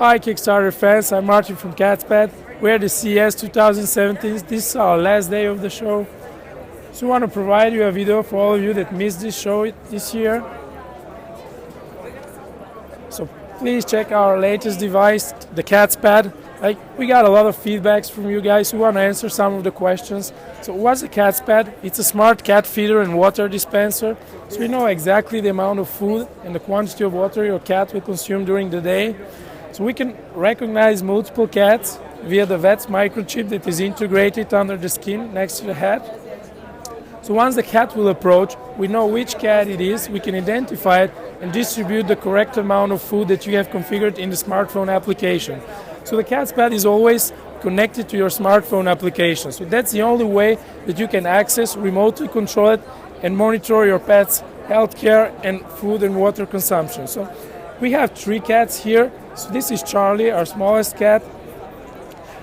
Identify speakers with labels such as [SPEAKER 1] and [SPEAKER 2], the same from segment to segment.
[SPEAKER 1] Hi Kickstarter fans, I'm Martin from Catspad. We're at the CES 2017. This is our last day of the show. So we want to provide you a video for all of you that missed this show this year. So please check our latest device, the Catspad. We got a lot of feedbacks from you guys who want to answer some of the questions. So what's the Catspad? It's a smart cat feeder and water dispenser. So we know exactly the amount of food and the quantity of water your cat will consume during the day. So we can recognize multiple cats via the vet's microchip that is integrated under the skin next to the head. So once the cat will approach, we know which cat it is, we can identify it and distribute the correct amount of food that you have configured in the smartphone application. So the Catspad is always connected to your smartphone application. So that's the only way that you can access, remotely control it, and monitor your pet's health care and food and water consumption. So we have 3 cats here. So this is Charlie, our smallest cat.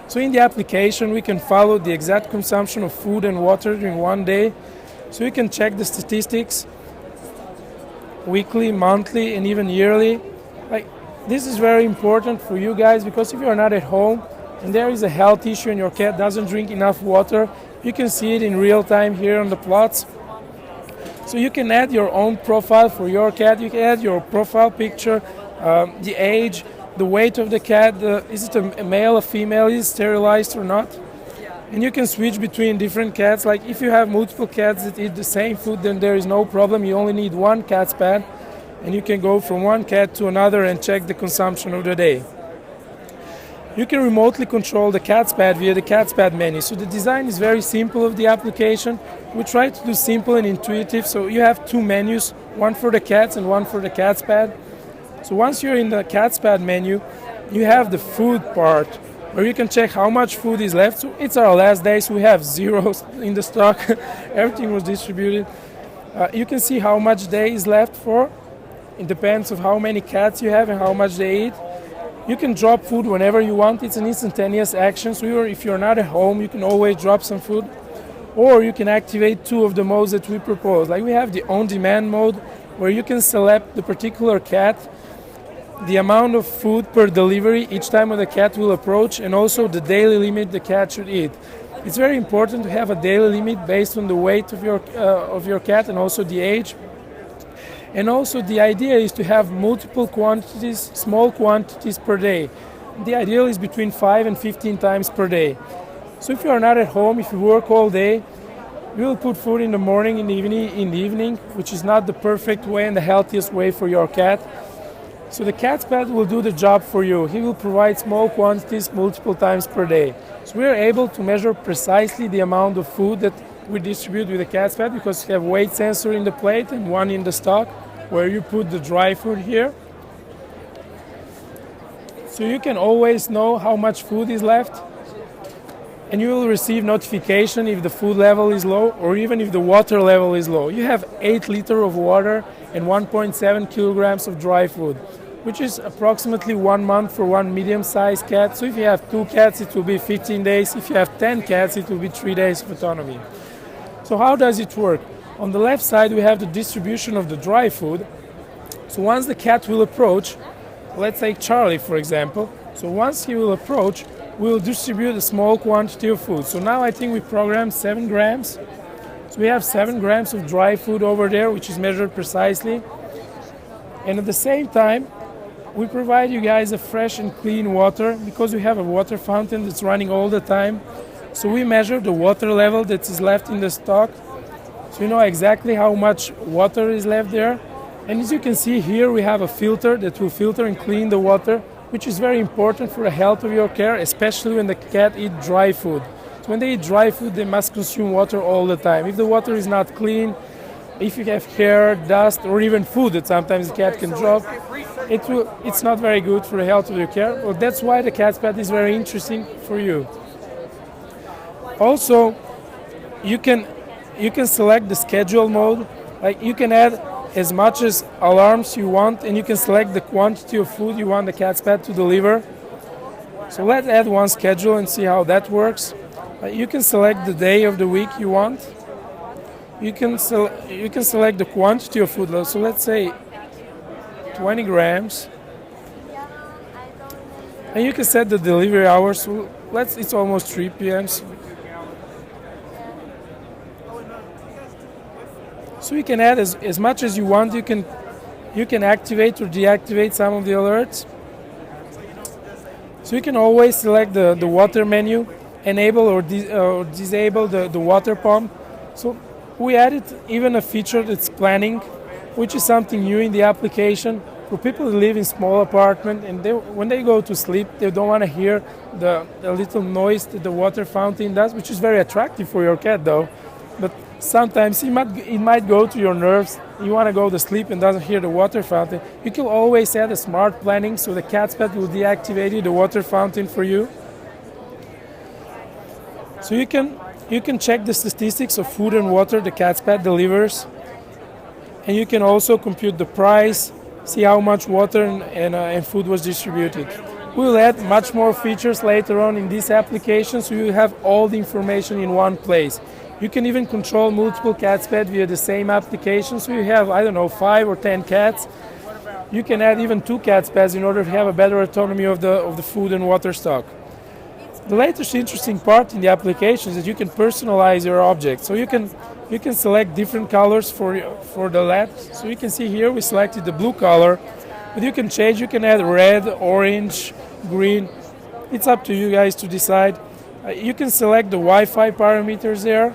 [SPEAKER 1] So in the application, we can follow the exact consumption of food and water during one day. So you can check the statistics weekly, monthly, and even yearly. This is very important for you guys because if you are not at home and there is a health issue and your cat doesn't drink enough water, you can see it in real time here on the plots. So you can add your own profile for your cat. You can add your profile picture, the age, the weight of the cat, is it a male or female, is it sterilized or not? And you can switch between different cats. Like if you have multiple cats that eat the same food, then there is no problem. You only need one Catspad, and you can go from one cat to another and check the consumption of the day. You can remotely control the Catspad via the Catspad menu. So the design is very simple of the application. We try to do simple and intuitive. So you have 2 menus, one for the cats and one for the Catspad. So once you're in the Catspad menu, you have the food part where you can check how much food is left. So it's our last day, so we have 0 in the stock. Everything was distributed. You can see how much day is left for. It depends on how many cats you have and how much they eat. You can drop food whenever you want. It's an instantaneous action. So if you're not at home, you can always drop some food. Or you can activate 2 of the modes that we propose. Like we have the on-demand mode where you can select the particular cat, the amount of food per delivery each time when the cat will approach, and also the daily limit the cat should eat. It's very important to have a daily limit based on the weight of your cat and also the age. And also the idea is to have multiple quantities, small quantities per day. The ideal is between 5 and 15 times per day. So if you are not at home, if you work all day, you will put food in the morning, in the evening, which is not the perfect way and the healthiest way for your cat. So the Catspad will do the job for you. He will provide small quantities multiple times per day. So we are able to measure precisely the amount of food that we distribute with the Catspad because we have weight sensor in the plate and one in the stock where you put the dry food here. So you can always know how much food is left, and you will receive notification if the food level is low or even if the water level is low. You have 8 liters of water and 1.7 kilograms of dry food, which is approximately 1 month for one medium-sized cat. So if you have 2 cats, it will be 15 days. If you have 10 cats, it will be 3 days of autonomy. So how does it work? On the left side, we have the distribution of the dry food. So once the cat will approach, let's take Charlie, for example. So once he will approach, we will distribute a small quantity of food. So now I think we programmed 7 grams. So we have 7 grams of dry food over there, which is measured precisely. And at the same time, we provide you guys a fresh and clean water because we have a water fountain that's running all the time. So we measure the water level that is left in the stock. So you know exactly how much water is left there. And as you can see here, we have a filter that will filter and clean the water, which is very important for the health of your cat, especially when the cat eats dry food. So when they eat dry food, they must consume water all the time. If the water is not clean, if you have hair, dust, or even food that sometimes the cat can drop, it's not very good for the health of your cat. Well, that's why the Catspad is very interesting for you. Also, you can select the schedule mode. Like you can add as much as alarms you want, and you can select the quantity of food you want the Catspad to deliver. So let's add one schedule and see how that works. You can select the day of the week you want. You can select the quantity of food. So let's say 20 grams. And you can set the delivery hours. So it's almost 3 p.m. So you can add as much as you want. You can activate or deactivate some of the alerts. So you can always select the water menu, enable or disable the water pump. So we added even a feature that's planning, which is something new in the application for people who live in small apartment, and when they go to sleep, they don't want to hear the little noise that the water fountain does, which is very attractive for your cat though. But sometimes it might go to your nerves. You want to go to sleep and doesn't hear the water fountain. You can always add a smart planning, so the Catspad will deactivate the water fountain for you. So you can check the statistics of food and water the Catspad delivers, and you can also compute the price, see how much water and food was distributed. We'll add much more features later on in this application, so you have all the information in one place. You can even control multiple Catspad via the same application, so you have, 5 or 10 cats. You can add even 2 Catspads in order to have a better autonomy of the food and water stock. The latest interesting part in the application is that you can personalize your object. So you can select different colors for the lab. So you can see here we selected the blue color, but you can change. You can add red, orange, green. It's up to you guys to decide. You can select the Wi-Fi parameters there,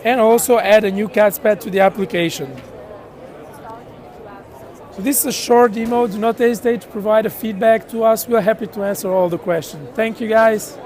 [SPEAKER 1] and also add a new Catspad to the application. So this is a short demo. Do not hesitate to provide a feedback to us. We're happy to answer all the questions. Thank you guys.